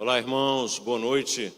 Olá, irmãos, boa noite.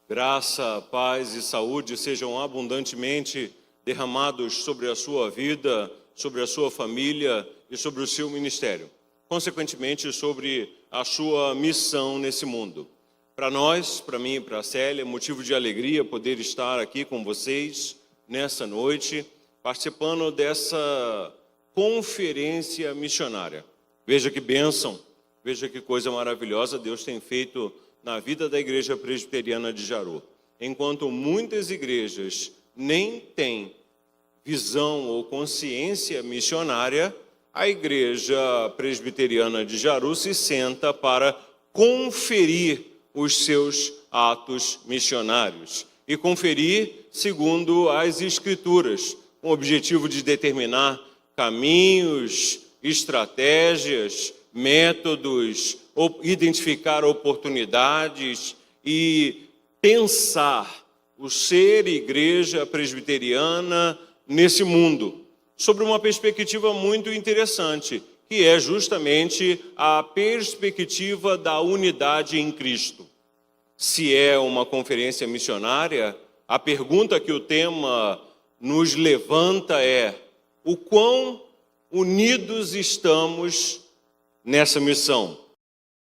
Graça, paz e saúde sejam abundantemente derramados sobre a sua vida, sobre a sua família e sobre o seu ministério. Consequentemente, sobre a sua missão nesse mundo. Para nós, para mim e para a Célia, é motivo de alegria poder estar aqui com vocês nessa noite, participando dessa conferência missionária. Veja que bênção, veja que coisa maravilhosa Deus tem feito na vida da Igreja Presbiteriana de Jaru. Enquanto muitas igrejas nem têm visão ou consciência missionária, a Igreja Presbiteriana de Jaru se senta para conferir os seus atos missionários. E conferir segundo as Escrituras, com o objetivo de determinar caminhos, estratégias, métodos, identificar oportunidades e pensar o ser igreja presbiteriana nesse mundo, sobre uma perspectiva muito interessante, que é justamente a perspectiva da unidade em Cristo. Se é uma conferência missionária, a pergunta que o tema nos levanta é: o quão unidos estamos nessa missão?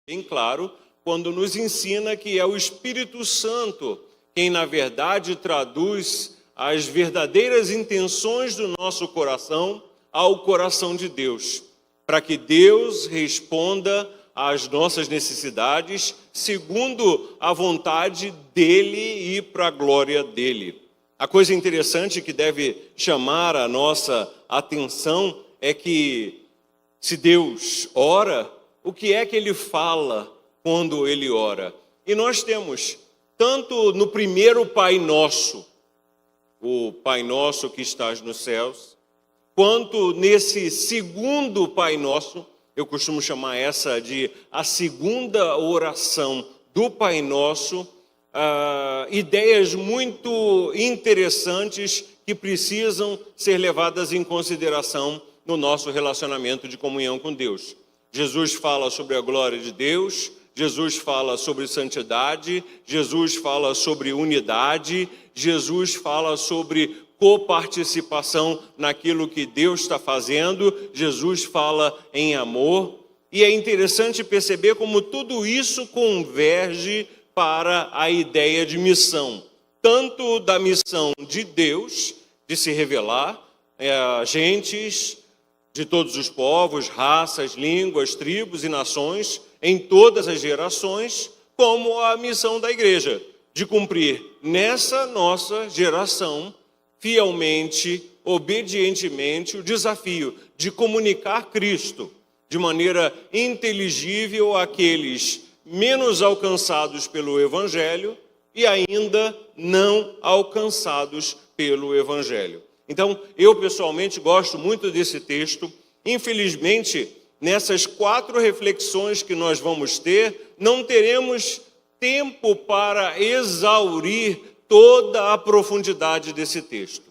Bem claro, quando nos ensina que é o Espírito Santo quem, na verdade, traduz as verdadeiras intenções do nosso coração ao coração de Deus, para que Deus responda às nossas necessidades segundo a vontade dEle e para a glória dEle. A coisa interessante que deve chamar a nossa atenção é que, se Deus ora, o que é que Ele fala quando Ele ora? E nós temos, tanto no primeiro Pai Nosso, o Pai Nosso que estás nos céus, quanto nesse segundo Pai Nosso, eu costumo chamar essa de a segunda oração do Pai Nosso, ideias muito interessantes que precisam ser levadas em consideração no nosso relacionamento de comunhão com Deus. Jesus fala sobre a glória de Deus, Jesus fala sobre santidade, Jesus fala sobre unidade, Jesus fala sobre coparticipação naquilo que Deus está fazendo, Jesus fala em amor. E é interessante perceber como tudo isso converge para a ideia de missão, tanto da missão de Deus, de se revelar a gentes de todos os povos, raças, línguas, tribos e nações, em todas as gerações, como a missão da igreja, de cumprir nessa nossa geração, fielmente, obedientemente, o desafio de comunicar Cristo de maneira inteligível àqueles menos alcançados pelo Evangelho e ainda não alcançados pelo Evangelho. Então, eu pessoalmente gosto muito desse texto. Infelizmente, nessas 4 reflexões que nós vamos ter, não teremos tempo para exaurir toda a profundidade desse texto.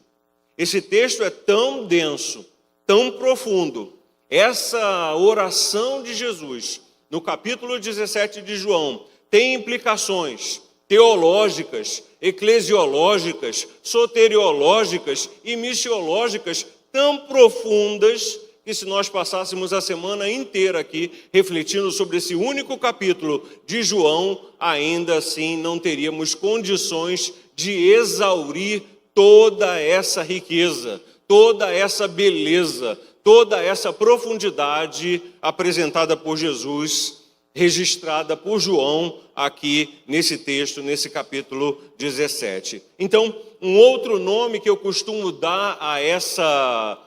Esse texto é tão denso, tão profundo. Essa oração de Jesus, no capítulo 17 de João, tem implicações teológicas, eclesiológicas, soteriológicas e missiológicas tão profundas que, se nós passássemos a semana inteira aqui refletindo sobre esse único capítulo de João, ainda assim não teríamos condições de exaurir toda essa riqueza, toda essa beleza, toda essa profundidade apresentada por Jesus, registrada por João aqui nesse texto, nesse capítulo 17. Então, um outro nome que eu costumo dar a essa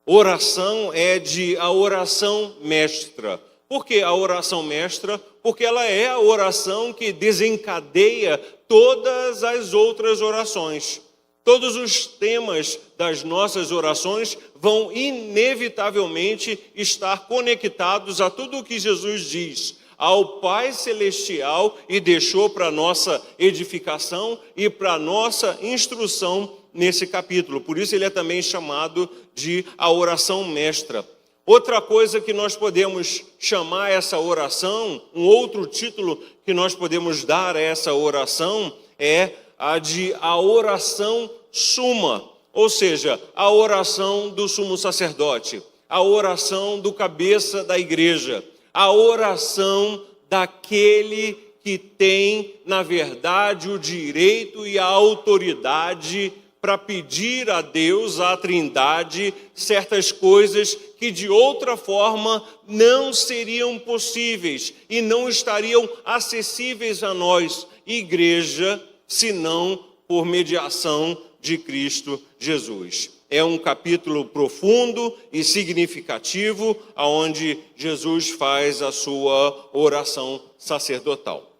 oração é de a oração mestra. Por que a oração mestra? Porque ela é a oração que desencadeia todas as outras orações. Todos os temas das nossas orações vão inevitavelmente estar conectados a tudo o que Jesus diz ao Pai Celestial e deixou para nossa edificação e para nossa instrução nesse capítulo. Por isso ele é também chamado de a oração mestra. Outra coisa que nós podemos chamar essa oração, um outro título que nós podemos dar a essa oração é a oração suma, ou seja, a oração do sumo sacerdote, a oração do cabeça da igreja, a oração daquele que tem, na verdade, o direito e a autoridade para pedir a Deus, à Trindade, certas coisas que de outra forma não seriam possíveis e não estariam acessíveis a nós, igreja, senão por mediação de Cristo Jesus. É um capítulo profundo e significativo, onde Jesus faz a sua oração sacerdotal.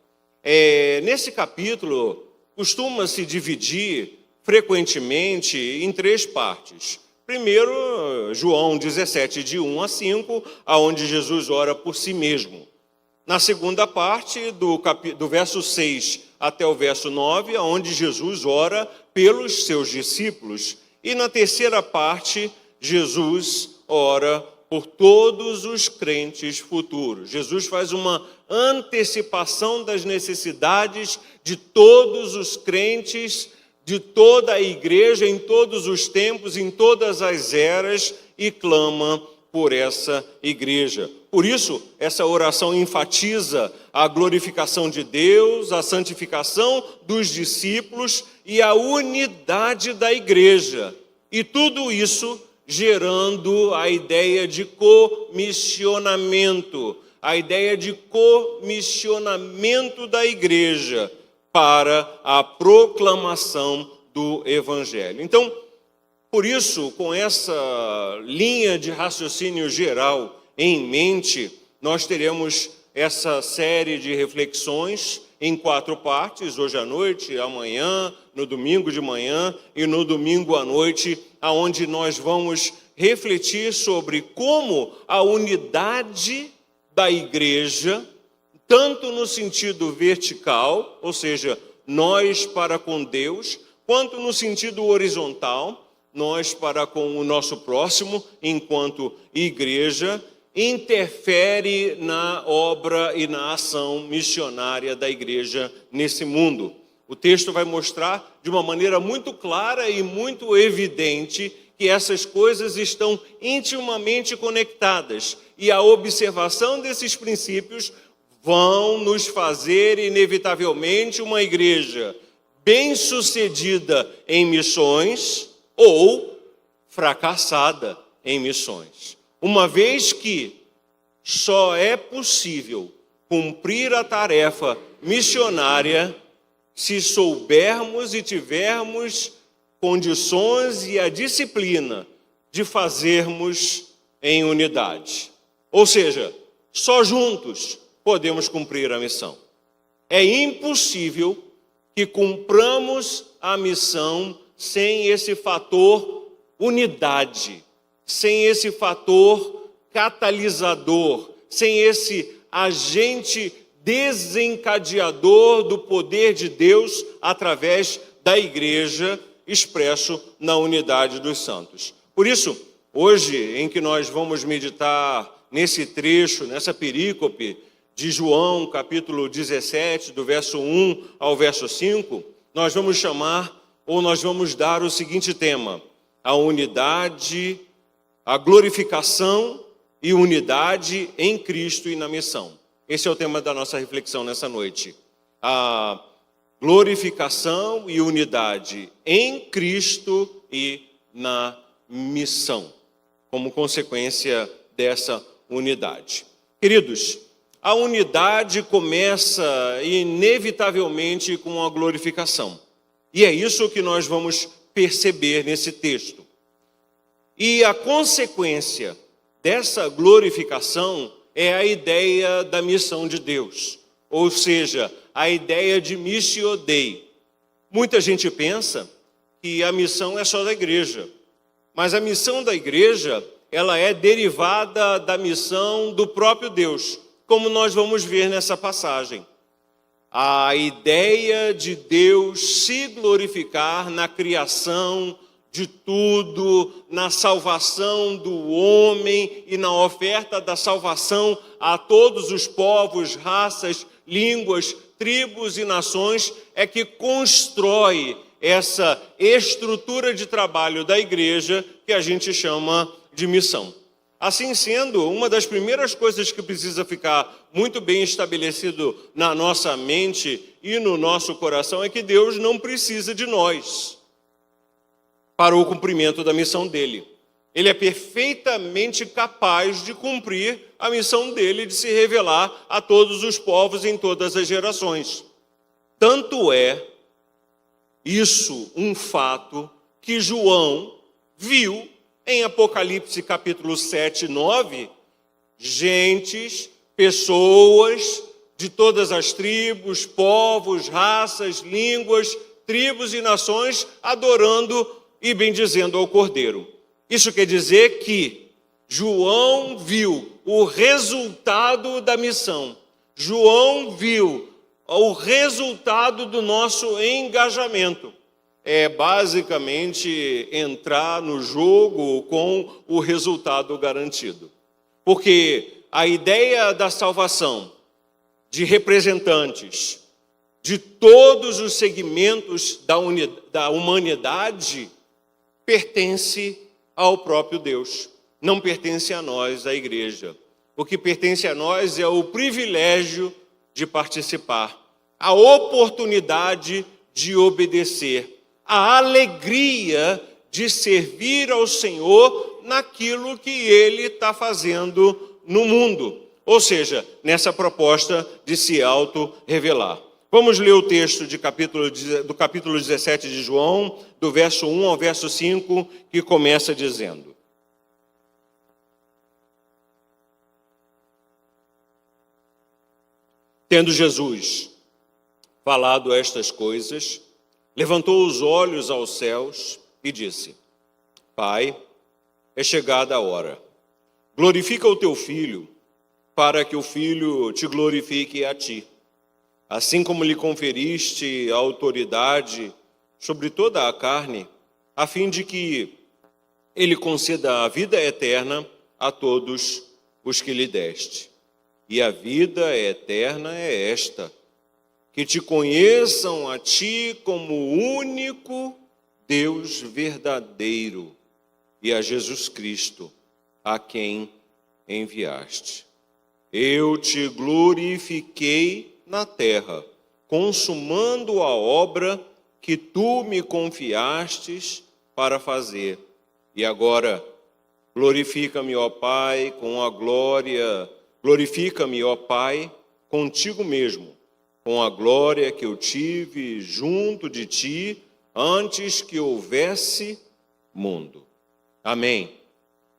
Nesse capítulo, costuma-se dividir frequentemente em 3 partes. Primeiro, João 17, de 1 a 5, onde Jesus ora por si mesmo. Na segunda parte, do verso 6 até o verso 9, onde Jesus ora pelos seus discípulos. E na terceira parte, Jesus ora por todos os crentes futuros. Jesus faz uma antecipação das necessidades de todos os crentes, de toda a igreja, em todos os tempos, em todas as eras, e clama por essa igreja. Por isso, essa oração enfatiza a glorificação de Deus, a santificação dos discípulos e a unidade da igreja. E tudo isso gerando a ideia de comissionamento, a ideia de comissionamento da igreja para a proclamação do Evangelho. Então, por isso, com essa linha de raciocínio geral em mente, nós teremos essa série de reflexões em 4 partes, hoje à noite, amanhã, no domingo de manhã e no domingo à noite, aonde nós vamos refletir sobre como a unidade da igreja, tanto no sentido vertical, ou seja, nós para com Deus, quanto no sentido horizontal, nós para com o nosso próximo, enquanto igreja, interfere na obra e na ação missionária da igreja nesse mundo. O texto vai mostrar de uma maneira muito clara e muito evidente que essas coisas estão intimamente conectadas, e a observação desses princípios vão nos fazer inevitavelmente uma igreja bem-sucedida em missões ou fracassada em missões. Uma vez que só é possível cumprir a tarefa missionária se soubermos e tivermos condições e a disciplina de fazermos em unidade. Ou seja, só juntos podemos cumprir a missão. É impossível que cumpramos a missão sem esse fator unidade, sem esse fator catalisador, sem esse agente desencadeador do poder de Deus através da igreja, expresso na unidade dos santos. Por isso, hoje, em que nós vamos meditar nesse trecho, nessa perícope de João, capítulo 17, do verso 1 ao verso 5, nós vamos chamar, ou nós vamos dar o seguinte tema: a unidade, a glorificação e unidade em Cristo e na missão. Esse é o tema da nossa reflexão nessa noite. A glorificação e unidade em Cristo e na missão, como consequência dessa unidade. Queridos, a unidade começa inevitavelmente com a glorificação. E é isso que nós vamos perceber nesse texto. E a consequência dessa glorificação é a ideia da missão de Deus, ou seja, a ideia de missio Dei. Muita gente pensa que a missão é só da igreja, mas a missão da igreja, ela é derivada da missão do próprio Deus, como nós vamos ver nessa passagem. A ideia de Deus se glorificar na criação de tudo na salvação do homem e na oferta da salvação a todos os povos, raças, línguas, tribos e nações, é que constrói essa estrutura de trabalho da igreja que a gente chama de missão. Assim sendo, uma das primeiras coisas que precisa ficar muito bem estabelecido na nossa mente e no nosso coração é que Deus não precisa de nós para o cumprimento da missão dele. Ele é perfeitamente capaz de cumprir a missão dele de se revelar a todos os povos em todas as gerações. Tanto é isso um fato que João viu em Apocalipse capítulo 7, 9, gentes, pessoas de todas as tribos, povos, raças, línguas, tribos e nações adorando e bendizendo ao Cordeiro. Isso quer dizer que João viu o resultado da missão. João viu o resultado do nosso engajamento. É basicamente entrar no jogo com o resultado garantido. Porque a ideia da salvação de representantes de todos os segmentos da humanidade pertence ao próprio Deus. Não pertence a nós, a igreja. O que pertence a nós é o privilégio de participar, a oportunidade de obedecer, a alegria de servir ao Senhor naquilo que Ele está fazendo no mundo. Ou seja, nessa proposta de se auto-revelar. Vamos ler o texto do capítulo 17 de João, do verso 1 ao verso 5, que começa dizendo: Tendo Jesus falado estas coisas, levantou os olhos aos céus e disse: Pai, é chegada a hora. Glorifica o teu Filho, para que o Filho te glorifique a ti. Assim como lhe conferiste a autoridade sobre toda a carne, a fim de que ele conceda a vida eterna a todos os que lhe deste. E a vida eterna é esta: que te conheçam a ti como o único Deus verdadeiro e a Jesus Cristo, a quem enviaste. Eu te glorifiquei na terra, consumando a obra que tu me confiastes para fazer. E agora, glorifica-me, ó Pai, com a glória, glorifica-me, ó Pai, contigo mesmo, com a glória que eu tive junto de ti antes que houvesse mundo. Amém.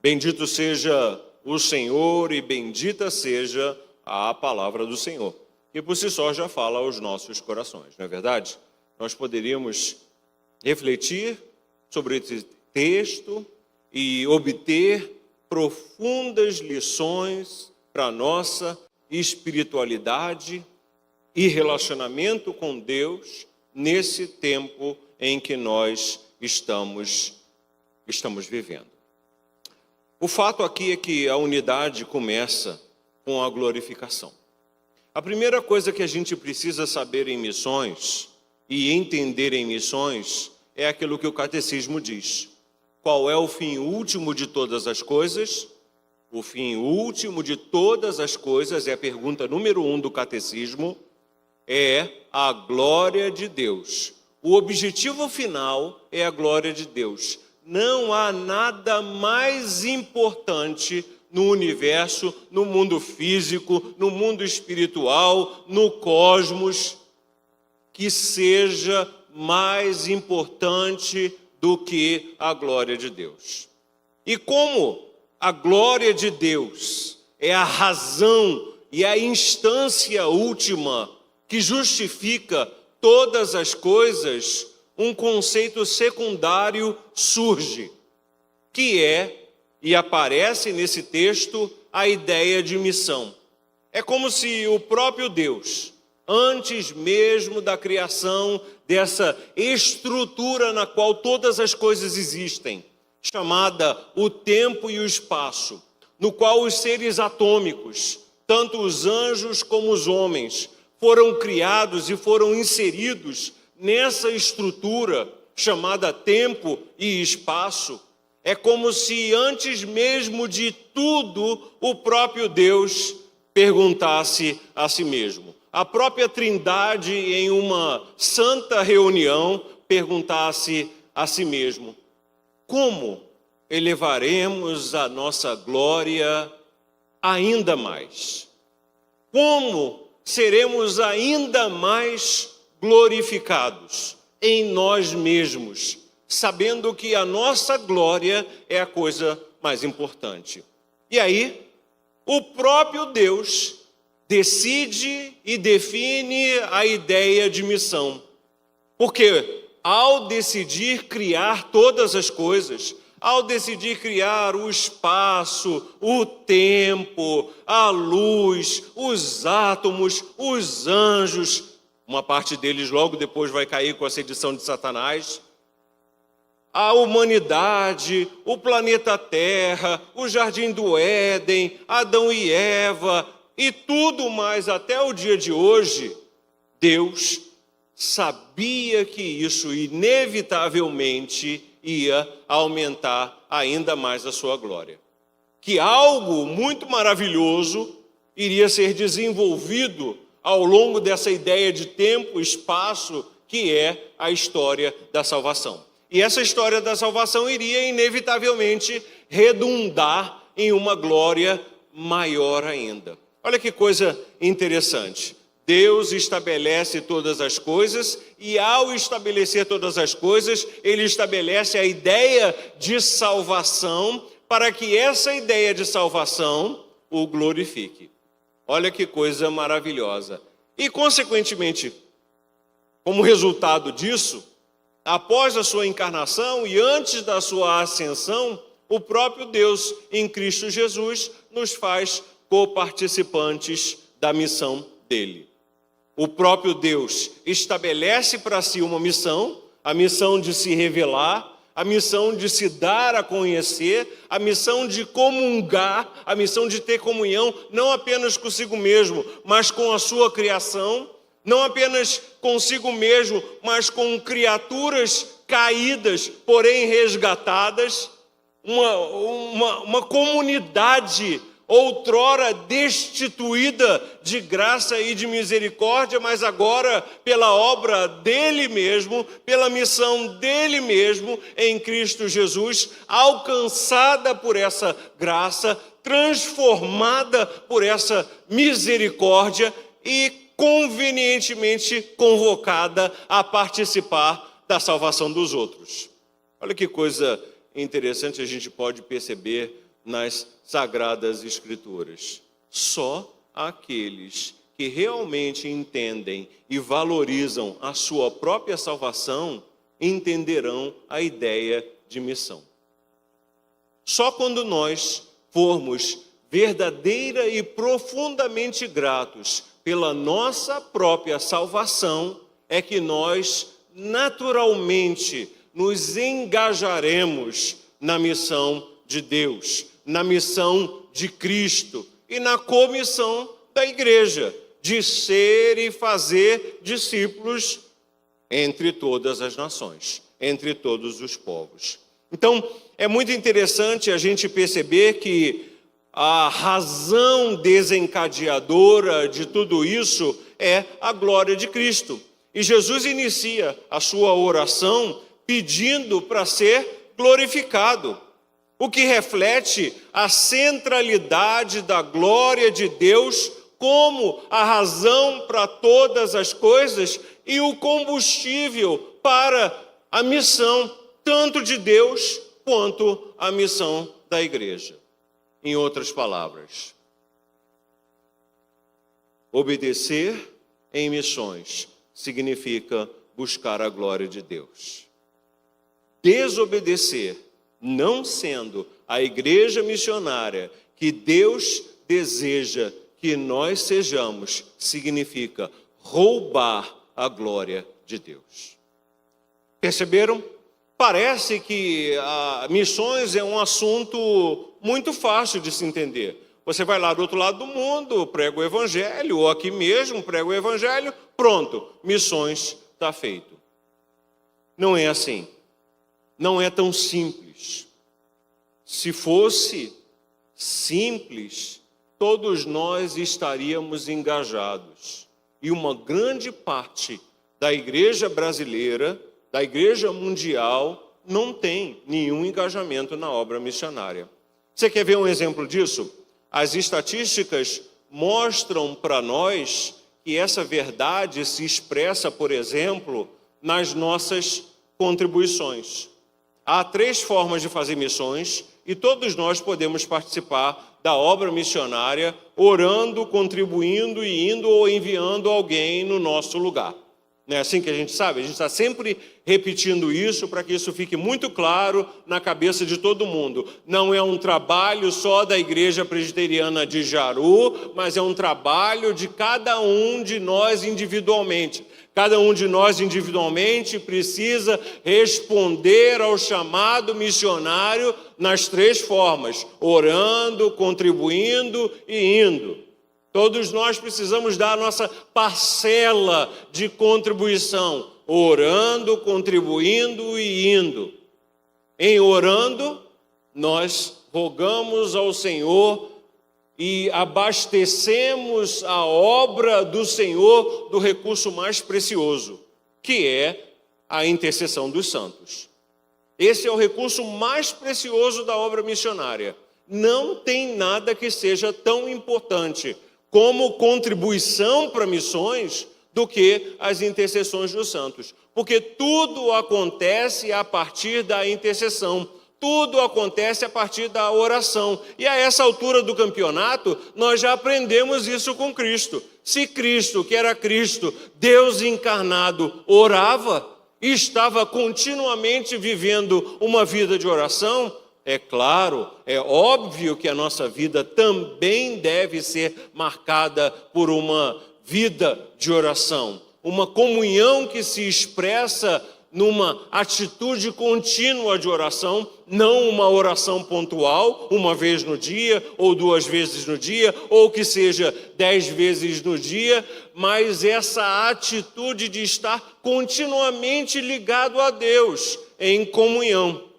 Bendito seja o Senhor e bendita seja a palavra do Senhor, que por si só já fala aos nossos corações, não é verdade? Nós poderíamos refletir sobre esse texto e obter profundas lições para a nossa espiritualidade e relacionamento com Deus nesse tempo em que nós estamos vivendo. O fato aqui é que a unidade começa com a glorificação. A primeira coisa que a gente precisa saber em missões e entender em missões é aquilo que o catecismo diz. Qual é o fim último de todas as coisas? O fim último de todas as coisas, é a pergunta número 1 do catecismo, é a glória de Deus. O objetivo final é a glória de Deus. Não há nada mais importante no universo, no mundo físico, no mundo espiritual, no cosmos, que seja mais importante do que a glória de Deus. E como a glória de Deus é a razão e a instância última que justifica todas as coisas, um conceito secundário surge, que é, e aparece nesse texto, a ideia de missão. É como se o próprio Deus, antes mesmo da criação dessa estrutura na qual todas as coisas existem, chamada o tempo e o espaço, no qual os seres atômicos, tanto os anjos como os homens, foram criados e foram inseridos nessa estrutura chamada tempo e espaço. É como se antes mesmo de tudo o próprio Deus perguntasse a si mesmo. A própria Trindade, em uma santa reunião, perguntasse a si mesmo: como elevaremos a nossa glória ainda mais? Como seremos ainda mais glorificados em nós mesmos, sabendo que a nossa glória é a coisa mais importante? E aí, o próprio Deus decide e define a ideia de missão. Porque ao decidir criar todas as coisas, ao decidir criar o espaço, o tempo, a luz, os átomos, os anjos, uma parte deles logo depois vai cair com a sedição de Satanás, a humanidade, o planeta Terra, o Jardim do Éden, Adão e Eva e tudo mais até o dia de hoje, Deus sabia que isso inevitavelmente ia aumentar ainda mais a sua glória. Que algo muito maravilhoso iria ser desenvolvido ao longo dessa ideia de tempo, espaço, que é a história da salvação. E essa história da salvação iria inevitavelmente redundar em uma glória maior ainda. Olha que coisa interessante. Deus estabelece todas as coisas e, ao estabelecer todas as coisas, Ele estabelece a ideia de salvação para que essa ideia de salvação o glorifique. Olha que coisa maravilhosa. E, consequentemente, como resultado disso, após a sua encarnação e antes da sua ascensão, o próprio Deus, em Cristo Jesus, nos faz coparticipantes da missão dele. O próprio Deus estabelece para si uma missão, a missão de se revelar, a missão de se dar a conhecer, a missão de comungar, a missão de ter comunhão, não apenas consigo mesmo, mas com a sua criação, não apenas consigo mesmo, mas com criaturas caídas, porém resgatadas, uma comunidade outrora destituída de graça e de misericórdia, mas agora pela obra dele mesmo, pela missão dele mesmo em Cristo Jesus, alcançada por essa graça, transformada por essa misericórdia e convenientemente convocada a participar da salvação dos outros. Olha que coisa interessante a gente pode perceber nas Sagradas Escrituras. Só aqueles que realmente entendem e valorizam a sua própria salvação entenderão a ideia de missão. Só quando nós formos verdadeira e profundamente gratos pela nossa própria salvação é que nós naturalmente nos engajaremos na missão de Deus, na missão de Cristo e na comissão da igreja, de ser e fazer discípulos entre todas as nações, entre todos os povos. Então, é muito interessante a gente perceber que a razão desencadeadora de tudo isso é a glória de Cristo. E Jesus inicia a sua oração pedindo para ser glorificado, o que reflete a centralidade da glória de Deus como a razão para todas as coisas e o combustível para a missão, tanto de Deus quanto a missão da igreja. Em outras palavras, obedecer em missões significa buscar a glória de Deus. Desobedecer, não sendo a igreja missionária que Deus deseja que nós sejamos, significa roubar a glória de Deus. Perceberam? Parece que missões é um assunto muito fácil de se entender. Você vai lá do outro lado do mundo, prega o evangelho, ou aqui mesmo prega o evangelho, pronto, missões está feito. Não é assim. Não é tão simples. Se fosse simples, todos nós estaríamos engajados. E uma grande parte da igreja brasileira, da igreja mundial, não tem nenhum engajamento na obra missionária. Você quer ver um exemplo disso? As estatísticas mostram para nós que essa verdade se expressa, por exemplo, nas nossas contribuições. Há 3 formas de fazer missões e todos nós podemos participar da obra missionária orando, contribuindo e indo ou enviando alguém no nosso lugar. Não é assim que a gente sabe? A gente está sempre repetindo isso para que isso fique muito claro na cabeça de todo mundo. Não é um trabalho só da Igreja Presbiteriana de Jaru, mas é um trabalho de cada um de nós individualmente. Cada um de nós individualmente precisa responder ao chamado missionário nas 3 formas: orando, contribuindo e indo. Todos nós precisamos dar a nossa parcela de contribuição, orando, contribuindo e indo. Em orando, nós rogamos ao Senhor e abastecemos a obra do Senhor do recurso mais precioso, que é a intercessão dos santos. Esse é o recurso mais precioso da obra missionária. Não tem nada que seja tão importante como contribuição para missões do que as intercessões dos santos. Porque tudo acontece a partir da intercessão. Tudo acontece a partir da oração. E a essa altura do campeonato, nós já aprendemos isso com Cristo. Se Cristo, que era Cristo, Deus encarnado, orava e estava continuamente vivendo uma vida de oração, é claro, é óbvio que a nossa vida também deve ser marcada por uma vida de oração. Uma comunhão que se expressa numa atitude contínua de oração, não uma oração pontual, uma vez no dia, ou 2 vezes no dia, ou que seja 10 vezes no dia, mas essa atitude de estar continuamente ligado a Deus, em comunhão.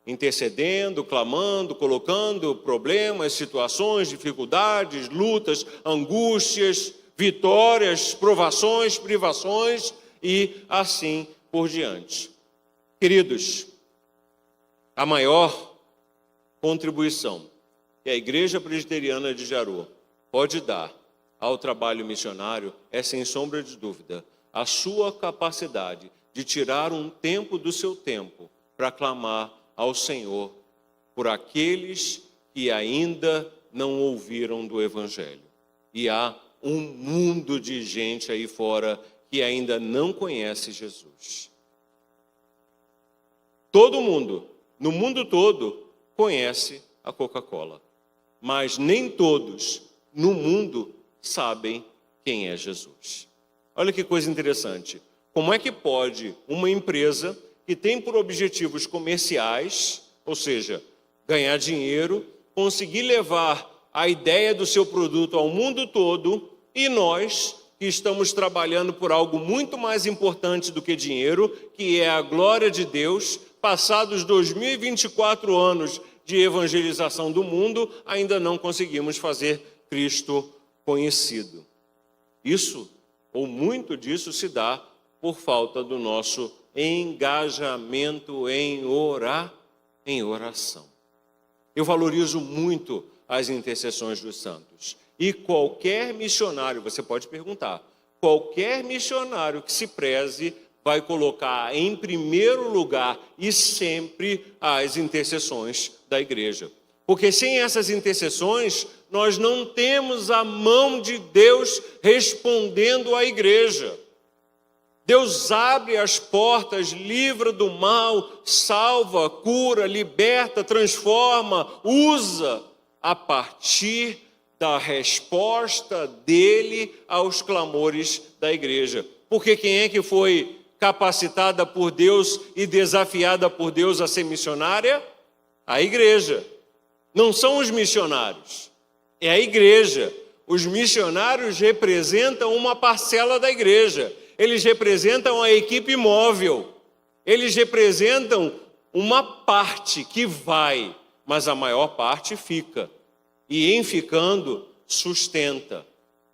Intercedendo, clamando, colocando problemas, situações, dificuldades, lutas, angústias, vitórias, provações, privações e assim por diante. Queridos, a maior contribuição que a Igreja Presbiteriana de Jaru pode dar ao trabalho missionário é, sem sombra de dúvida, a sua capacidade de tirar um tempo do seu tempo para clamar ao Senhor por aqueles que ainda não ouviram do Evangelho. E há um mundo de gente aí fora que ainda não conhece Jesus. Todo mundo, no mundo todo, conhece a Coca-Cola, mas nem todos no mundo sabem quem é Jesus. Olha que coisa interessante. Como é que pode uma empresa que tem por objetivos comerciais, ou seja, ganhar dinheiro, conseguir levar a ideia do seu produto ao mundo todo, e nós, que estamos trabalhando por algo muito mais importante do que dinheiro, que é a glória de Deus, passados 2024 anos de evangelização do mundo, ainda não conseguimos fazer Cristo conhecido. Isso, ou muito disso, se dá por falta do nosso engajamento em oração. Eu valorizo muito as intercessões dos santos. E qualquer missionário, você pode perguntar, qualquer missionário que se preze vai colocar em primeiro lugar e sempre as intercessões da igreja. Porque sem essas intercessões, nós não temos a mão de Deus respondendo à igreja. Deus abre as portas, livra do mal, salva, cura, liberta, transforma, usa a partir da resposta dele aos clamores da igreja. Porque quem é que foi capacitada por Deus e desafiada por Deus a ser missionária? A igreja. Não são os missionários, é a igreja. Os missionários representam uma parcela da igreja. Eles representam a equipe móvel. Eles representam uma parte que vai, mas a maior parte fica. E em ficando, sustenta,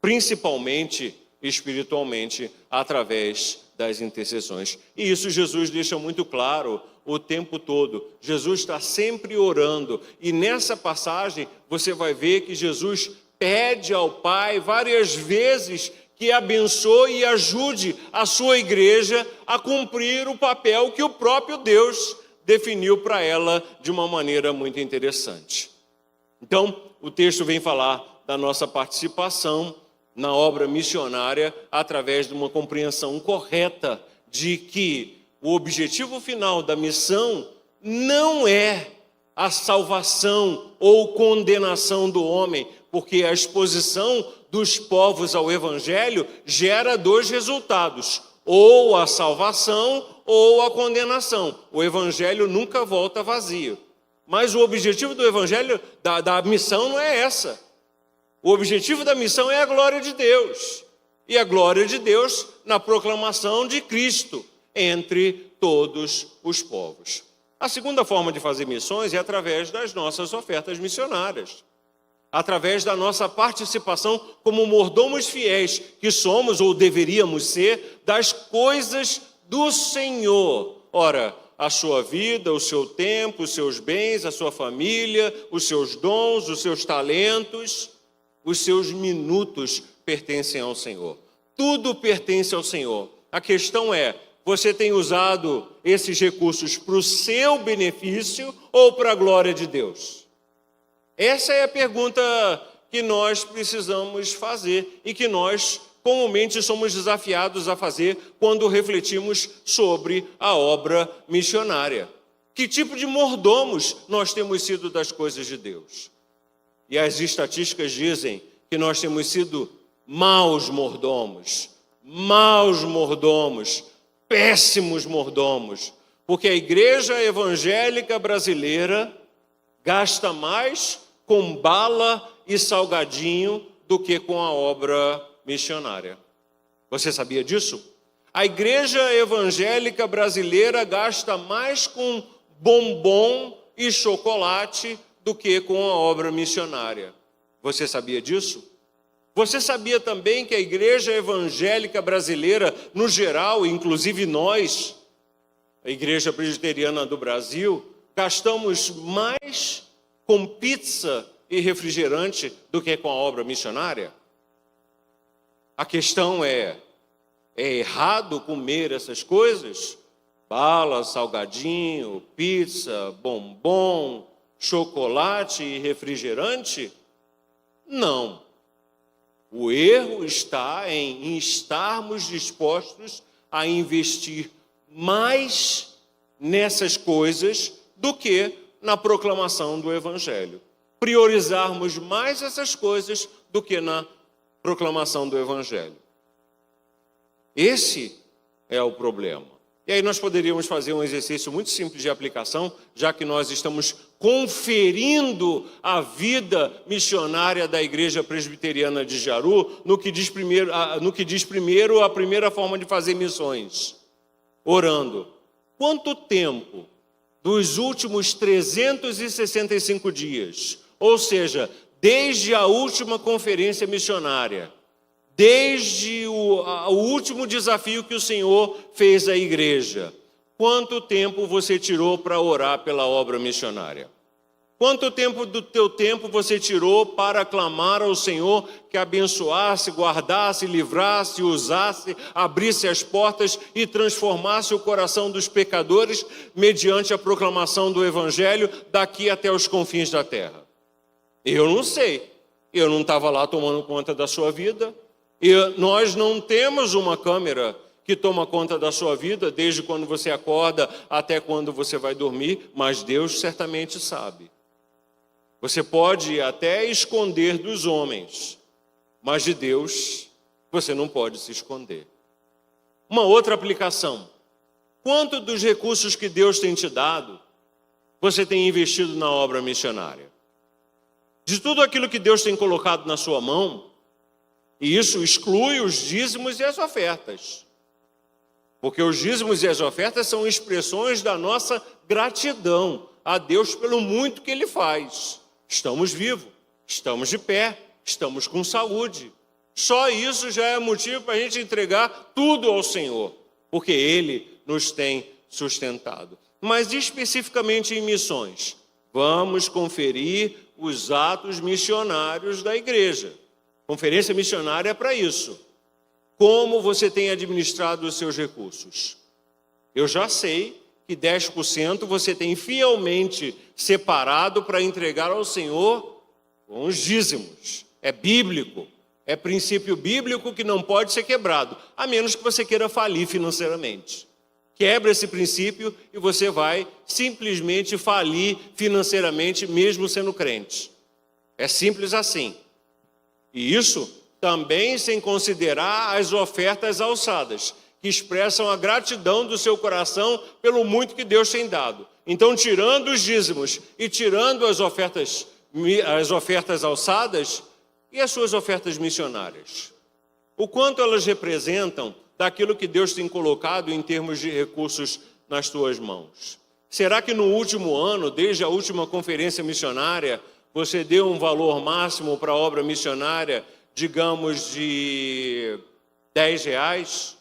principalmente espiritualmente, através das intercessões. E isso Jesus deixa muito claro o tempo todo. Jesus está sempre orando. E nessa passagem, você vai ver que Jesus pede ao Pai várias vezes que abençoe e ajude a sua igreja a cumprir o papel que o próprio Deus definiu para ela de uma maneira muito interessante. Então, o texto vem falar da nossa participação na obra missionária através de uma compreensão correta de que o objetivo final da missão não é a salvação ou condenação do homem, porque a exposição dos povos ao Evangelho gera dois resultados, ou a salvação ou a condenação. O Evangelho nunca volta vazio. Mas o objetivo do Evangelho, da missão, não é essa. O objetivo da missão é a glória de Deus. E a glória de Deus na proclamação de Cristo entre todos os povos. A segunda forma de fazer missões é através das nossas ofertas missionárias. Através da nossa participação como mordomos fiéis, que somos ou deveríamos ser, das coisas do Senhor. Ora, a sua vida, o seu tempo, os seus bens, a sua família, os seus dons, os seus talentos, os seus minutos pertencem ao Senhor. Tudo pertence ao Senhor. A questão é, você tem usado esses recursos para o seu benefício ou para a glória de Deus? Essa é a pergunta que nós precisamos fazer e que nós comumente somos desafiados a fazer quando refletimos sobre a obra missionária. Que tipo de mordomos nós temos sido das coisas de Deus? E as estatísticas dizem que nós temos sido maus mordomos, péssimos mordomos, porque a igreja evangélica brasileira gasta mais com bala e salgadinho do que com a obra missionária. Você sabia disso? A igreja evangélica brasileira gasta mais com bombom e chocolate do que com a obra missionária. Você sabia disso? Você sabia também que a igreja evangélica brasileira, no geral, inclusive nós, a igreja presbiteriana do Brasil, gastamos mais com pizza e refrigerante do que com a obra missionária? A questão é errado comer essas coisas? Bala, salgadinho, pizza, bombom, chocolate e refrigerante? Não. O erro está em estarmos dispostos a investir mais nessas coisas do que na proclamação do Evangelho. Priorizarmos mais essas coisas do que na proclamação do Evangelho. Esse é o problema. E aí nós poderíamos fazer um exercício muito simples de aplicação, já que nós estamos conferindo a vida missionária da Igreja Presbiteriana de Jaru, no que diz primeiro a primeira forma de fazer missões, orando. Quanto tempo dos últimos 365 dias, ou seja, desde a última conferência missionária, desde o último desafio que o Senhor fez à igreja, quanto tempo você tirou para orar pela obra missionária? Quanto tempo do teu tempo você tirou para clamar ao Senhor que abençoasse, guardasse, livrasse, usasse, abrisse as portas e transformasse o coração dos pecadores mediante a proclamação do Evangelho daqui até os confins da terra? Eu não sei. Eu não estava lá tomando conta da sua vida. E nós não temos uma câmera que toma conta da sua vida desde quando você acorda até quando você vai dormir, mas Deus certamente sabe. Você pode até esconder dos homens, mas de Deus você não pode se esconder. Uma outra aplicação. Quanto dos recursos que Deus tem te dado, você tem investido na obra missionária? De tudo aquilo que Deus tem colocado na sua mão, e isso exclui os dízimos e as ofertas. Porque os dízimos e as ofertas são expressões da nossa gratidão a Deus pelo muito que Ele faz. Estamos vivos, estamos de pé, estamos com saúde. Só isso já é motivo para a gente entregar tudo ao Senhor, porque Ele nos tem sustentado. Mas especificamente em missões, vamos conferir os atos missionários da igreja. Conferência missionária é para isso. Como você tem administrado os seus recursos? Eu já sei que 10% você tem fielmente separado para entregar ao Senhor com os dízimos. É bíblico, é princípio bíblico que não pode ser quebrado, a menos que você queira falir financeiramente. Quebra esse princípio e você vai simplesmente falir financeiramente, mesmo sendo crente. É simples assim. E isso também sem considerar as ofertas alçadas, que expressam a gratidão do seu coração pelo muito que Deus tem dado. Então, tirando os dízimos e tirando as ofertas alçadas e as suas ofertas missionárias, o quanto elas representam daquilo que Deus tem colocado em termos de recursos nas tuas mãos? Será que no último ano, desde a última conferência missionária, você deu um valor máximo para a obra missionária, digamos, de R$10?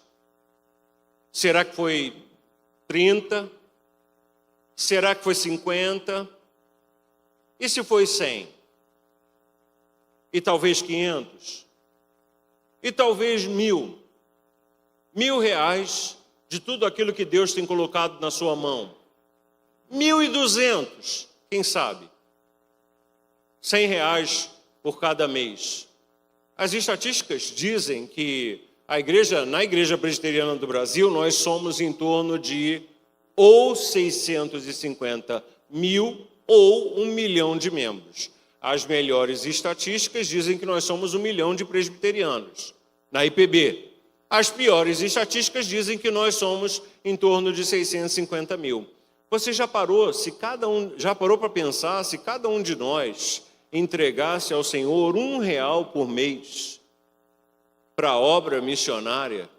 Será que foi 30? Será que foi 50? E se foi 100? E talvez 500? E talvez 1.000? R$1.000 de tudo aquilo que Deus tem colocado na sua mão. 1.200, quem sabe? R$100 por cada mês. As estatísticas dizem que na Igreja Presbiteriana do Brasil, nós somos em torno de ou 650 mil ou 1 milhão de membros. As melhores estatísticas dizem que nós somos 1 milhão de presbiterianos na IPB. As piores estatísticas dizem que nós somos em torno de 650 mil. Você já parou para pensar se cada um de nós entregasse ao Senhor R$1 por mês para a obra missionária,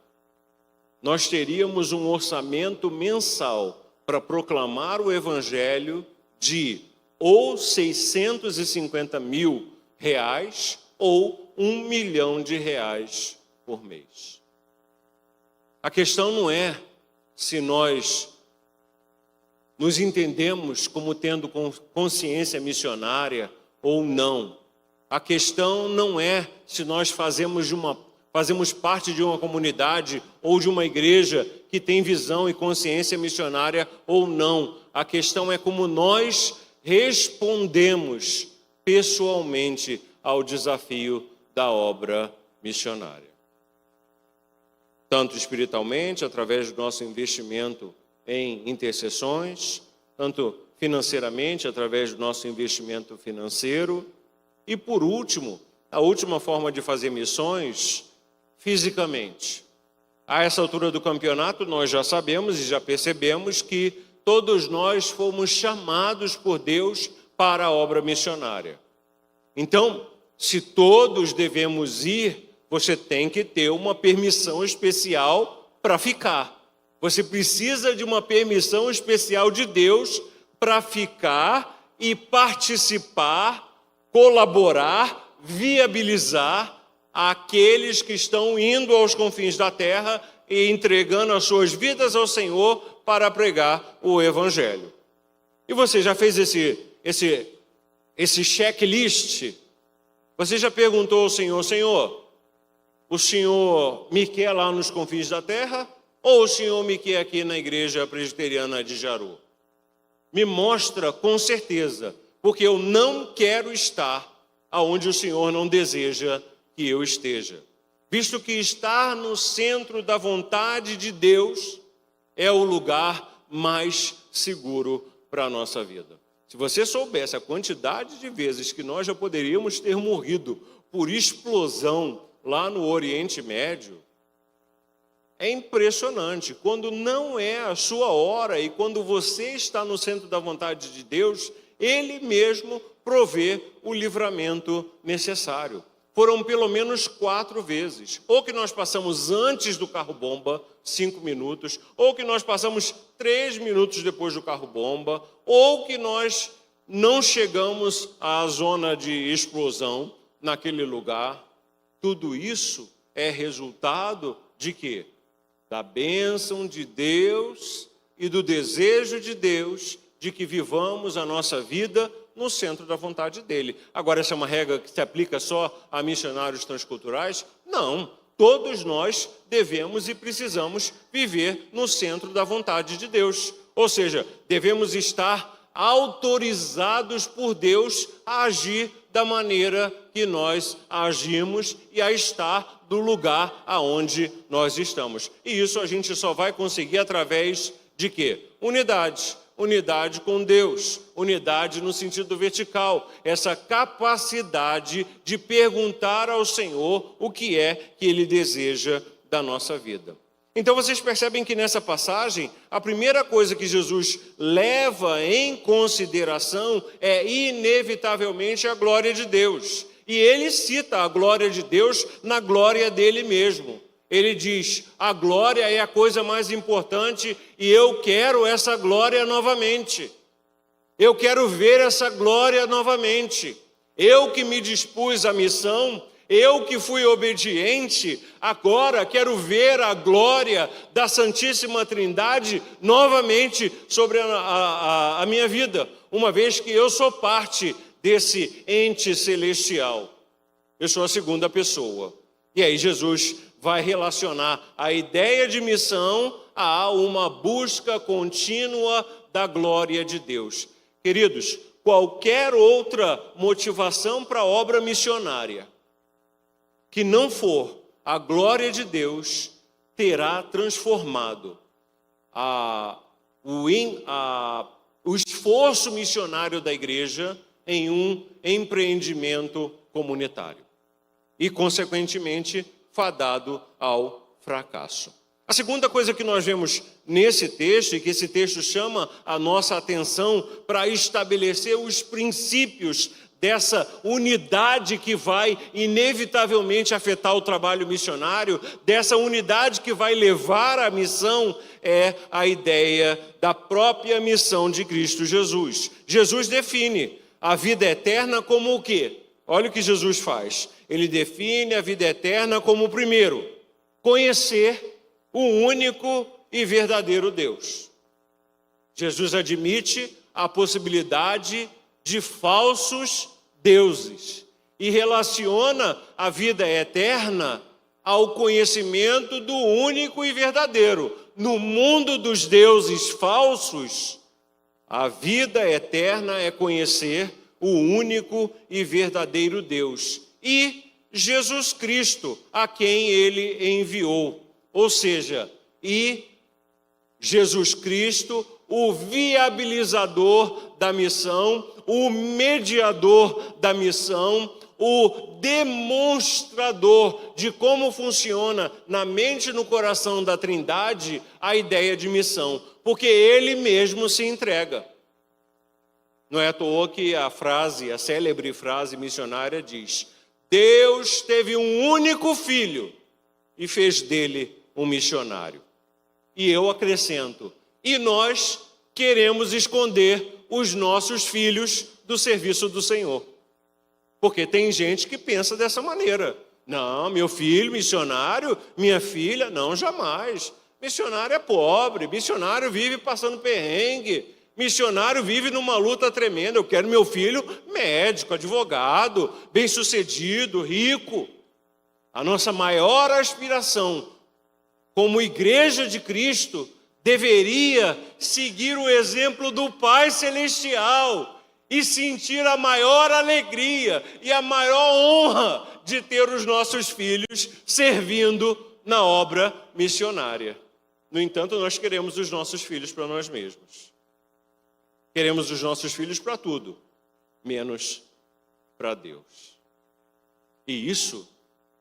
nós teríamos um orçamento mensal para proclamar o Evangelho de ou R$650 mil ou R$1 milhão por mês. A questão não é se nós nos entendemos como tendo consciência missionária ou não. A questão não é se nós fazemos parte de uma comunidade ou de uma igreja que tem visão e consciência missionária ou não. A questão é como nós respondemos pessoalmente ao desafio da obra missionária. Tanto espiritualmente, através do nosso investimento em intercessões, tanto financeiramente, através do nosso investimento financeiro, e por último, a última forma de fazer missões, fisicamente. A essa altura do campeonato, nós já sabemos e já percebemos que todos nós fomos chamados por Deus para a obra missionária. Então, se todos devemos ir, você tem que ter uma permissão especial para ficar. Você precisa de uma permissão especial de Deus para ficar e participar, colaborar, viabilizar aqueles que estão indo aos confins da terra e entregando as suas vidas ao Senhor para pregar o Evangelho. E você já fez esse checklist? Você já perguntou ao Senhor: Senhor, o Senhor me quer lá nos confins da terra ou o Senhor me quer aqui na Igreja Presbiteriana de Jaru? Me mostra com certeza, porque eu não quero estar aonde o Senhor não deseja que eu esteja. Visto que estar no centro da vontade de Deus é o lugar mais seguro para a nossa vida. Se você soubesse a quantidade de vezes que nós já poderíamos ter morrido por explosão lá no Oriente Médio, é impressionante. Quando não é a sua hora e quando você está no centro da vontade de Deus, Ele mesmo provê o livramento necessário. Foram pelo menos 4 vezes. Ou que nós passamos antes do carro-bomba, 5 minutos, ou que nós passamos 3 minutos depois do carro-bomba, ou que nós não chegamos à zona de explosão naquele lugar. Tudo isso é resultado de quê? Da bênção de Deus e do desejo de Deus de que vivamos a nossa vida no centro da vontade dele. Agora, essa é uma regra que se aplica só a missionários transculturais? Não. Todos nós devemos e precisamos viver no centro da vontade de Deus. Ou seja, devemos estar autorizados por Deus a agir da maneira que nós agimos e a estar do lugar aonde nós estamos. E isso a gente só vai conseguir através de quê? Unidade. Unidade com Deus, unidade no sentido vertical, essa capacidade de perguntar ao Senhor o que é que Ele deseja da nossa vida. Então vocês percebem que nessa passagem, a primeira coisa que Jesus leva em consideração é inevitavelmente a glória de Deus. E Ele cita a glória de Deus na glória dele mesmo. Ele diz, a glória é a coisa mais importante e eu quero essa glória novamente. Eu quero ver essa glória novamente. Eu que me dispus à missão, eu que fui obediente, agora quero ver a glória da Santíssima Trindade novamente sobre a minha vida, uma vez que eu sou parte desse ente celestial. Eu sou a segunda pessoa. E aí Jesus vai relacionar a ideia de missão a uma busca contínua da glória de Deus. Queridos, qualquer outra motivação para a obra missionária que não for a glória de Deus terá transformado o esforço missionário da igreja em um empreendimento comunitário e, consequentemente, fadado ao fracasso. A segunda coisa que nós vemos nesse texto, e que esse texto chama a nossa atenção para estabelecer os princípios dessa unidade que vai inevitavelmente afetar o trabalho missionário, dessa unidade que vai levar à missão, é a ideia da própria missão de Cristo Jesus. Jesus define a vida eterna como o quê? Olha o que Jesus faz. Ele define a vida eterna como, primeiro, conhecer o único e verdadeiro Deus. Jesus admite a possibilidade de falsos deuses e relaciona a vida eterna ao conhecimento do único e verdadeiro. No mundo dos deuses falsos, a vida eterna é conhecer o único e verdadeiro Deus e Jesus Cristo, a quem Ele enviou. Ou seja, e Jesus Cristo, o viabilizador da missão, o mediador da missão, o demonstrador de como funciona na mente e no coração da Trindade a ideia de missão, porque Ele mesmo se entrega. Não é à toa que a célebre frase missionária diz: Deus teve um único filho e fez dele um missionário. E eu acrescento, e nós queremos esconder os nossos filhos do serviço do Senhor. Porque tem gente que pensa dessa maneira. Não, meu filho missionário, minha filha, não, jamais. Missionário é pobre, missionário vive passando perrengue, missionário vive numa luta tremenda. Eu quero meu filho médico, advogado, bem-sucedido, rico. A nossa maior aspiração como igreja de Cristo deveria seguir o exemplo do Pai Celestial e sentir a maior alegria e a maior honra de ter os nossos filhos servindo na obra missionária. No entanto, nós queremos os nossos filhos para nós mesmos. Queremos os nossos filhos para tudo, menos para Deus. E isso,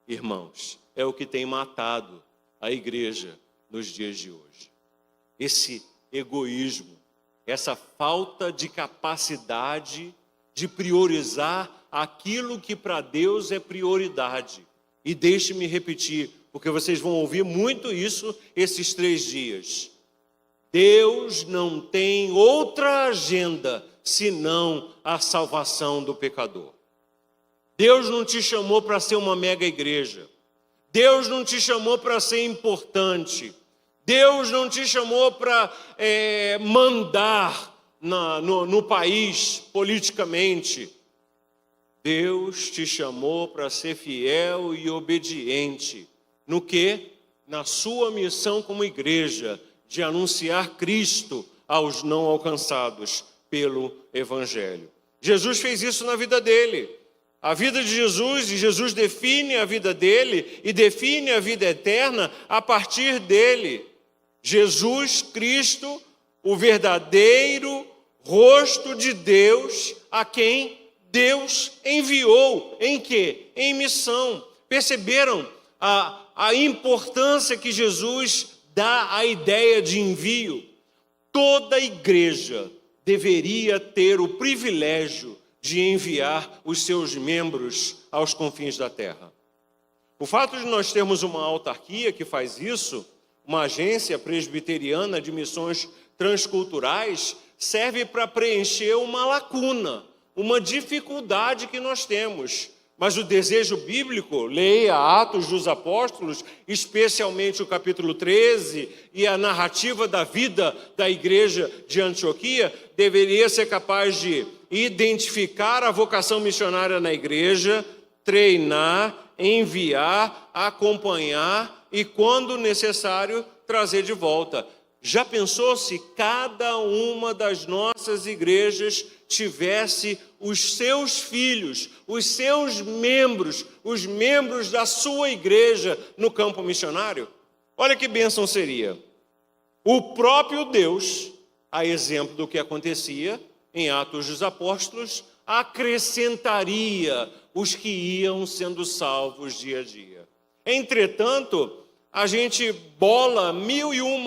irmãos, é o que tem matado a igreja nos dias de hoje. Esse egoísmo, essa falta de capacidade de priorizar aquilo que para Deus é prioridade. E deixe-me repetir, porque vocês vão ouvir muito isso esses 3 dias. Deus não tem outra agenda senão a salvação do pecador. Deus não te chamou para ser uma mega igreja. Deus não te chamou para ser importante. Deus não te chamou para mandar no país politicamente. Deus te chamou para ser fiel e obediente. No quê? Na sua missão como igreja, de anunciar Cristo aos não alcançados pelo Evangelho. Jesus fez isso na vida dele. A vida de Jesus, e Jesus define a vida dele e define a vida eterna a partir dele. Jesus Cristo, o verdadeiro rosto de Deus, a quem Deus enviou. Em quê? Em missão. Perceberam a importância que Jesus dá à ideia de envio? Toda igreja deveria ter o privilégio de enviar os seus membros aos confins da terra. O fato de nós termos uma autarquia que faz isso, uma agência presbiteriana de missões transculturais, serve para preencher uma lacuna, uma dificuldade que nós temos. Mas o desejo bíblico, leia Atos dos Apóstolos, especialmente o capítulo 13, e a narrativa da vida da igreja de Antioquia, deveria ser capaz de identificar a vocação missionária na igreja, treinar, enviar, acompanhar e, quando necessário, trazer de volta. Já pensou se cada uma das nossas igrejas tivesse os seus filhos, os seus membros, os membros da sua igreja no campo missionário? Olha que bênção seria. O próprio Deus, a exemplo do que acontecia em Atos dos Apóstolos, acrescentaria os que iam sendo salvos dia a dia. Entretanto, a gente bola 1001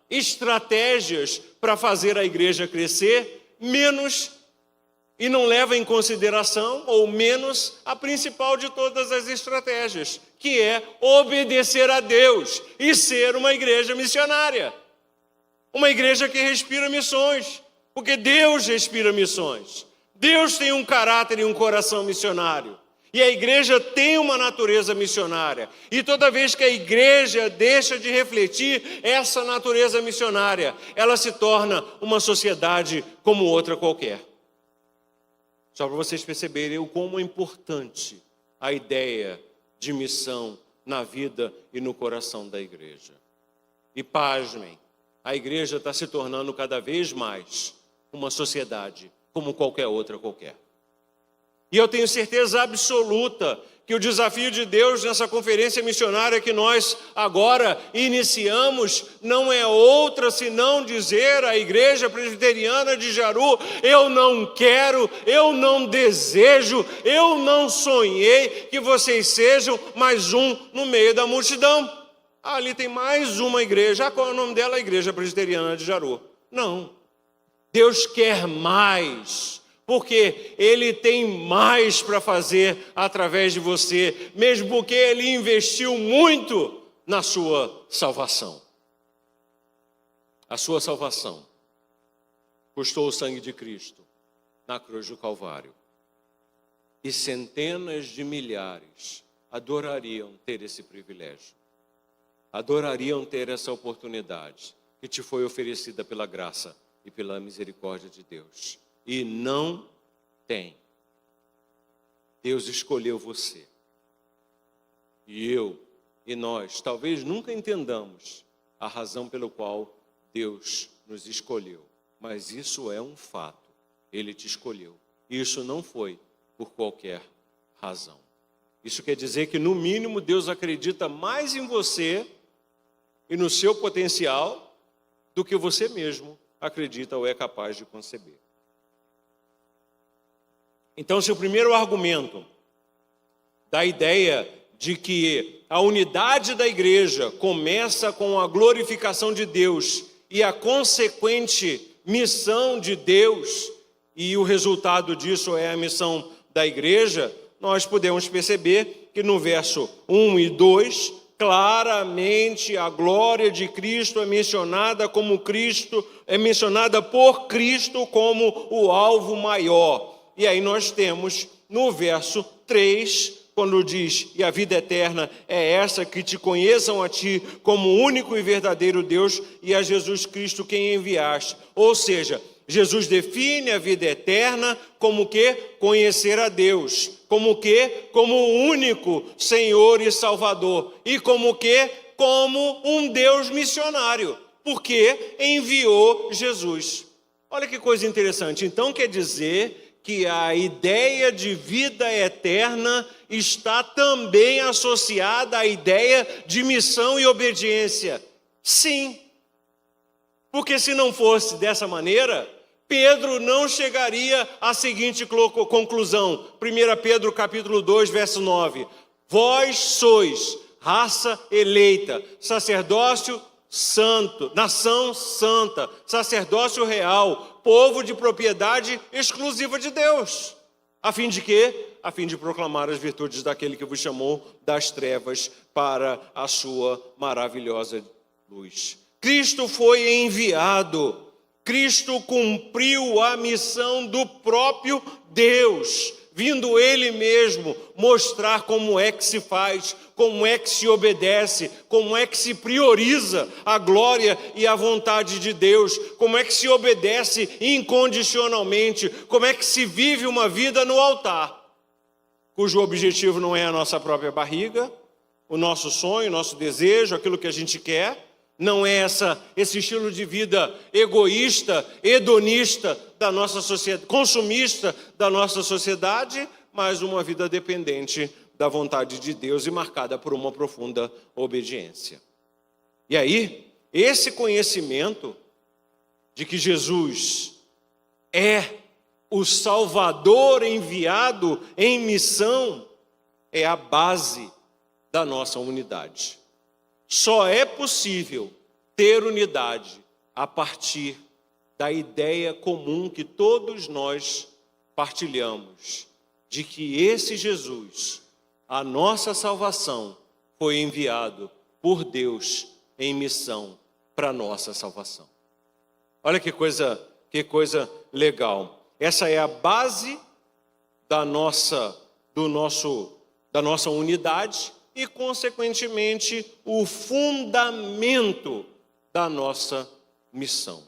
estratégias para fazer a igreja crescer, menos, e não leva em consideração, ou menos, a principal de todas as estratégias, que é obedecer a Deus e ser uma igreja missionária. Uma igreja que respira missões, porque Deus respira missões. Deus tem um caráter e um coração missionário. E a igreja tem uma natureza missionária. E toda vez que a igreja deixa de refletir essa natureza missionária, ela se torna uma sociedade como outra qualquer. Só para vocês perceberem o como é importante a ideia de missão na vida e no coração da igreja. E pasmem, a igreja está se tornando cada vez mais uma sociedade como qualquer outra qualquer. E eu tenho certeza absoluta que o desafio de Deus nessa conferência missionária que nós agora iniciamos não é outra senão dizer à Igreja Presbiteriana de Jaru: eu não quero, eu não desejo, eu não sonhei que vocês sejam mais um no meio da multidão. Ali tem mais uma igreja. Qual é o nome dela? A Igreja Presbiteriana de Jaru. Não. Deus quer mais, porque Ele tem mais para fazer através de você, mesmo porque Ele investiu muito na sua salvação. A sua salvação custou o sangue de Cristo na cruz do Calvário. E centenas de milhares adorariam ter esse privilégio, adorariam ter essa oportunidade que te foi oferecida pela graça e pela misericórdia de Deus. E não tem. Deus escolheu você. E eu e nós talvez nunca entendamos a razão pela qual Deus nos escolheu. Mas isso é um fato. Ele te escolheu. E isso não foi por qualquer razão. Isso quer dizer que, no mínimo, Deus acredita mais em você e no seu potencial do que você mesmo acredita ou é capaz de conceber. Então, se o primeiro argumento da ideia de que a unidade da igreja começa com a glorificação de Deus e a consequente missão de Deus, e o resultado disso é a missão da igreja, nós podemos perceber que no verso 1 e 2, claramente a glória de Cristo é mencionada por Cristo como o alvo maior. E aí nós temos no verso 3, quando diz, e a vida eterna é essa, que te conheçam a ti como único e verdadeiro Deus e a Jesus Cristo quem enviaste. Ou seja, Jesus define a vida eterna como que conhecer a Deus, como que como o único Senhor e Salvador, e como que como um Deus missionário, porque enviou Jesus. Olha que coisa interessante. Então quer dizer que a ideia de vida eterna está também associada à ideia de missão e obediência. Sim, porque se não fosse dessa maneira, Pedro não chegaria à seguinte conclusão. 1 Pedro capítulo 2, verso 9. Vós sois raça eleita, sacerdócio santo, nação santa, sacerdócio real, povo de propriedade exclusiva de Deus. A fim de quê? A fim de proclamar as virtudes daquele que vos chamou das trevas para a sua maravilhosa luz. Cristo foi enviado, Cristo cumpriu a missão do próprio Deus, vindo Ele mesmo mostrar como é que se faz, como é que se obedece, como é que se prioriza a glória e a vontade de Deus, como é que se obedece incondicionalmente, como é que se vive uma vida no altar, cujo objetivo não é a nossa própria barriga, o nosso sonho, o nosso desejo, aquilo que a gente quer, não é esse estilo de vida egoísta, hedonista da nossa sociedade, consumista da nossa sociedade, mas uma vida dependente da vontade de Deus e marcada por uma profunda obediência. E aí, esse conhecimento de que Jesus é o Salvador enviado em missão é a base da nossa unidade. Só é possível ter unidade a partir da ideia comum que todos nós partilhamos, de que esse Jesus, a nossa salvação, foi enviado por Deus em missão para a nossa salvação. Olha que coisa legal. Essa é a base da nossa unidade e, consequentemente, o fundamento da nossa missão.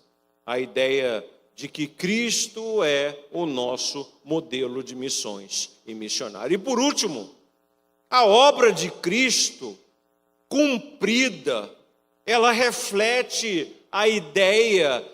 A ideia de que Cristo é o nosso modelo de missões e missionário. E por último, a obra de Cristo cumprida, ela reflete a ideia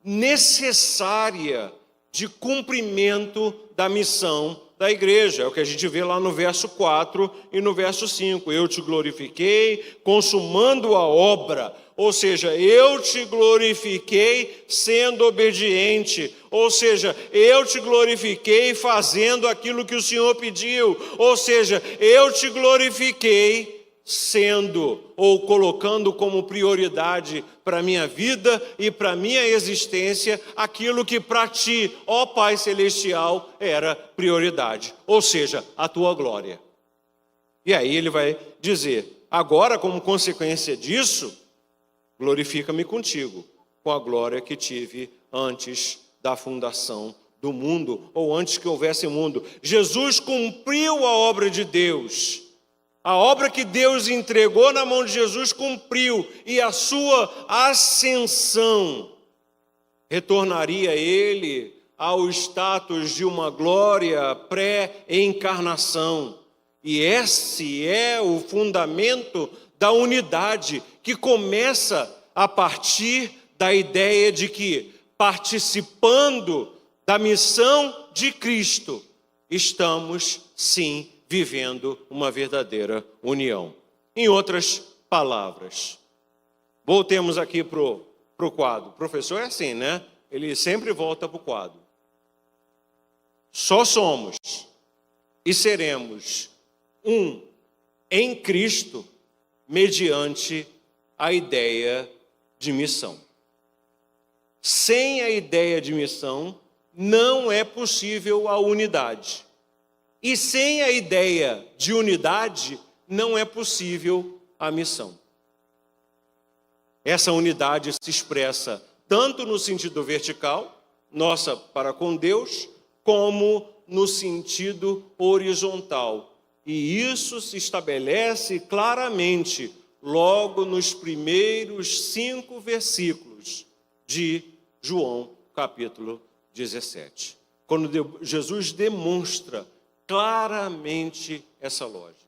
necessária de cumprimento da missão da igreja. É o que a gente vê lá no verso 4 e no verso 5. Eu te glorifiquei consumando a obra. Ou seja, eu te glorifiquei sendo obediente. Ou seja, eu te glorifiquei fazendo aquilo que o Senhor pediu. Ou seja, eu te glorifiquei sendo ou colocando como prioridade para a minha vida e para a minha existência aquilo que para ti, ó Pai Celestial, era prioridade. Ou seja, a tua glória. E aí ele vai dizer, agora como consequência disso, glorifica-me contigo, com a glória que tive antes da fundação do mundo, ou antes que houvesse mundo. Jesus cumpriu a obra de Deus. A obra que Deus entregou na mão de Jesus cumpriu, e a sua ascensão retornaria ele ao status de uma glória pré-encarnação. E esse é o fundamento da unidade, que começa a partir da ideia de que, participando da missão de Cristo, estamos, sim, vivendo uma verdadeira união. Em outras palavras, voltemos aqui para o para o quadro. O professor é assim, né? Ele sempre volta para o quadro. Só somos e seremos um em Cristo mediante a ideia de missão. Sem a ideia de missão, não é possível a unidade. E sem a ideia de unidade, não é possível a missão. Essa unidade se expressa tanto no sentido vertical, nossa para com Deus, como no sentido horizontal. E isso se estabelece claramente logo nos primeiros 5 versículos de João, capítulo 17. Quando Jesus demonstra claramente essa lógica.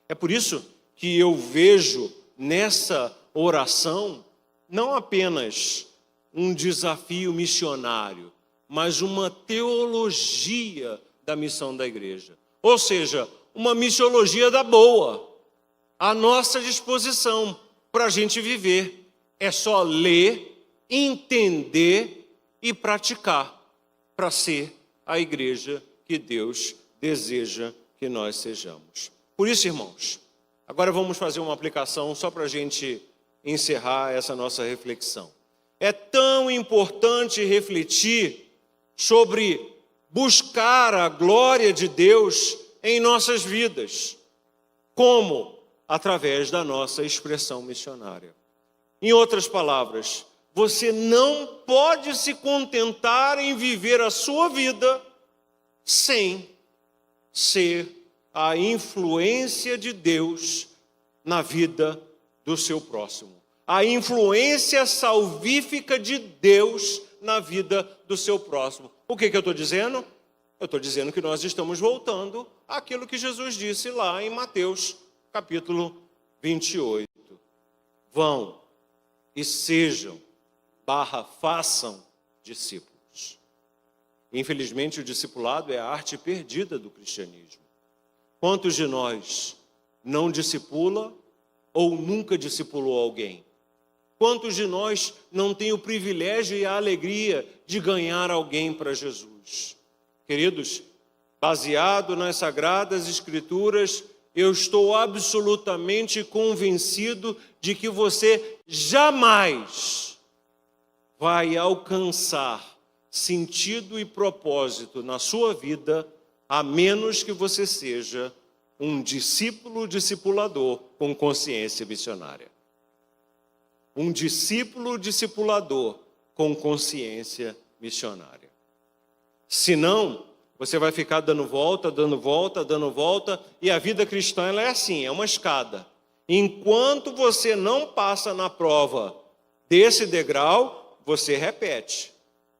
É por isso que eu vejo nessa oração não apenas um desafio missionário, mas uma teologia da missão da igreja. Ou seja, uma missiologia da boa, à nossa disposição para a gente viver. É só ler, entender e praticar para ser a igreja que Deus deseja que nós sejamos. Por isso, irmãos, agora vamos fazer uma aplicação só para a gente encerrar essa nossa reflexão. É tão importante refletir sobre buscar a glória de Deus em nossas vidas, como através da nossa expressão missionária. Em outras palavras, você não pode se contentar em viver a sua vida sem ser a influência de Deus na vida do seu próximo. A influência salvífica de Deus na vida do seu próximo. O que eu estou dizendo? Eu estou dizendo que nós estamos voltando àquilo que Jesus disse lá em Mateus, capítulo 28. Vão e sejam, façam discípulos. Infelizmente, o discipulado é a arte perdida do cristianismo. Quantos de nós não discipula ou nunca discipulou alguém? Quantos de nós não tem o privilégio e a alegria de ganhar alguém para Jesus? Queridos, baseado nas Sagradas Escrituras, eu estou absolutamente convencido de que você jamais vai alcançar sentido e propósito na sua vida, a menos que você seja um discípulo discipulador com consciência missionária. Um discípulo discipulador com consciência missionária. Senão, você vai ficar dando volta, e a vida cristã ela é assim, é uma escada. Enquanto você não passa na prova desse degrau, você repete.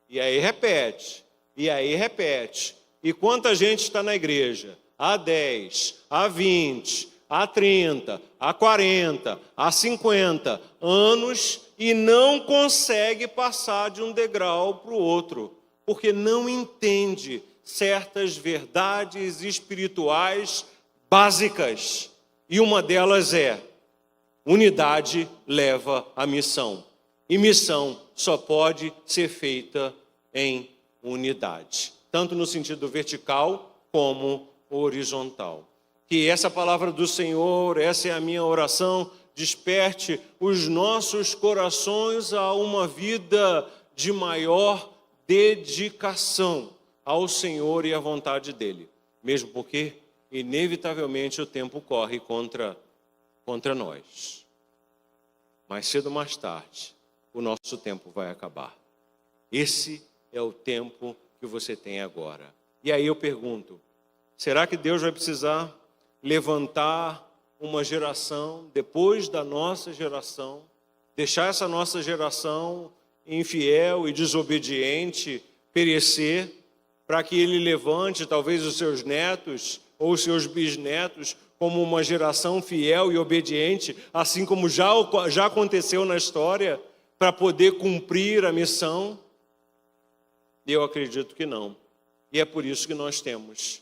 E aí repete, e aí repete. E quanta gente está na igreja? Há 10, há 20, há 30, há 40, há 50 anos e não consegue passar de um degrau para o outro, porque não entende certas verdades espirituais básicas. E uma delas é: unidade leva à missão. E missão só pode ser feita em unidade, tanto no sentido vertical como horizontal. Que essa palavra do Senhor, essa é a minha oração, desperte os nossos corações a uma vida de maior dedicação ao Senhor e à vontade dEle. Mesmo porque, inevitavelmente, o tempo corre contra nós. Mais cedo ou mais tarde, o nosso tempo vai acabar. Esse é o tempo que você tem agora. E aí eu pergunto, será que Deus vai precisar levantar uma geração depois da nossa geração, deixar essa nossa geração infiel e desobediente perecer, para que Ele levante talvez os seus netos ou os seus bisnetos como uma geração fiel e obediente, assim como já aconteceu na história, para poder cumprir a missão? Eu acredito que não. E é por isso que nós temos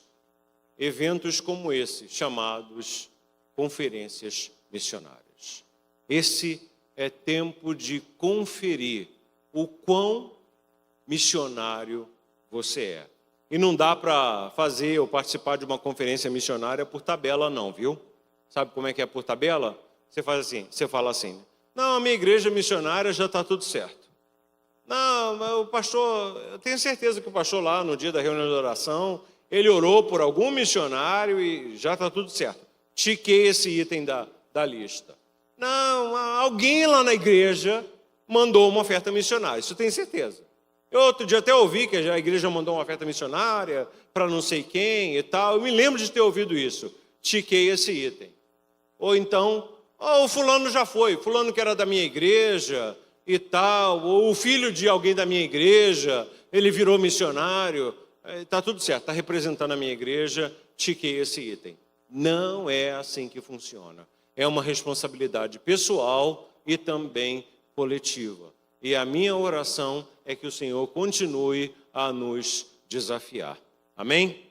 eventos como esse, chamados conferências missionárias. Esse é tempo de conferir o quão missionário você é. E não dá para fazer ou participar de uma conferência missionária por tabela não, viu? Sabe como é que é por tabela? Você faz assim, você fala assim: não, a minha igreja missionária já está tudo certo. Não, mas o pastor, eu tenho certeza que o pastor lá no dia da reunião de oração, ele orou por algum missionário e já está tudo certo. Tiquei esse item da lista. Não, alguém lá na igreja mandou uma oferta missionária, isso eu tenho certeza. Eu outro dia até ouvi que a igreja mandou uma oferta missionária para não sei quem e tal. Eu me lembro de ter ouvido isso. Tiquei esse item. Ou então, o fulano já foi, fulano que era da minha igreja e tal, ou o filho de alguém da minha igreja, ele virou missionário, está tudo certo, está representando a minha igreja, tiquei esse item. Não é assim que funciona. É uma responsabilidade pessoal e também coletiva. E a minha oração é que o Senhor continue a nos desafiar. Amém?